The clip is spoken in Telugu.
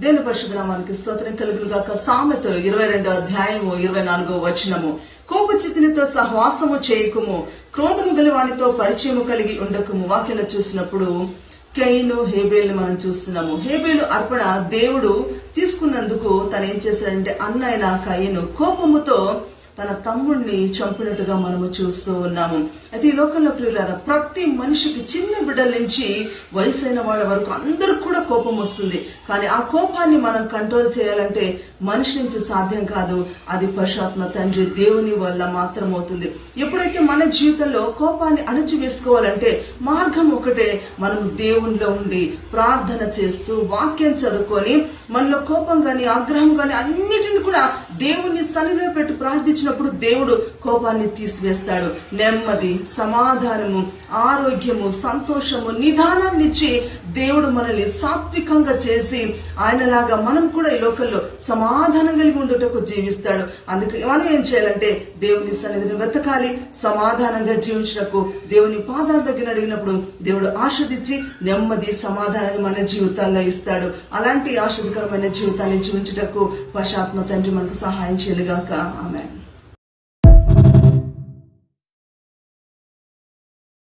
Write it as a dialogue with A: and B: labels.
A: దేవుని పరిశుద్ధ నామానికి స్తోత్రం కలుగును గాక. సామెతలు 22వ అధ్యాయము 24వ వచనము. కోపచిత్తునితో సహవాసము చేయకుము, క్రోధము గల వానితో పరిచయము కలిగి ఉండకుము. వాక్యంలో చూసినప్పుడు కయీను హేబేలు మనం చూస్తున్నాము. హేబేలు అర్పణ దేవుడు తీసుకున్నందుకు తను ఏం చేశాడంటే అన్నైన కయీను కోపముతో తన తమ్ముడిని చంపినట్టుగా మనము చూస్తూ ఉన్నాము. అయితే ఈ లోకంలో ప్రియులారా, ప్రతి మనిషికి చిన్న బిడ్డల నుంచి వయసైన వాళ్ళ వరకు అందరికి కూడా కోపం వస్తుంది. కానీ ఆ కోపాన్ని మనం కంట్రోల్ చేయాలంటే మనిషి నుంచి సాధ్యం కాదు. అది పరిశుద్ధాత్మ తండ్రి దేవుని వల్ల మాత్రం అవుతుంది. ఎప్పుడైతే మన జీవితంలో కోపాన్ని అణచివేసుకోవాలంటే మార్గం ఒకటే, మనము దేవునిలో ఉండి ప్రార్థన చేస్తూ వాక్యం చదువుకొని మనలో కోపం గాని ఆగ్రహం గాని అన్నిటిని కూడా దేవుని సన్నిధిలో పెట్టి ప్రార్థించినప్పుడు దేవుడు కోపాన్ని తీసివేస్తాడు. నెమ్మది, సమాధానము, ఆరోగ్యము, సంతోషము, నిదానాన్ని ఇచ్చి దేవుడు మనల్ని సాత్వికంగా చేసి ఆయనలాగా మనం కూడా ఈ లోకంలో సమాధానం కలిగి ఉండుటకు జీవిస్తాడు. అందుకే మనం ఏం చేయాలంటే దేవుని సన్నిధిని వెతకాలి. సమాధానంగా జీవించటకు దేవుని పాదాల దగ్గర అడిగినప్పుడు దేవుడు ఆశీర్వదించి నెమ్మది, సమాధానాన్ని మన జీవితాల్లో ఇస్తాడు. అలాంటి ఆశీర్వదకరమైన జీవితాన్ని జీవించటకు పరిశుద్ధాత్మ తండ్రి మనకు సహాయం చేయలుగాక. ఆమేన్.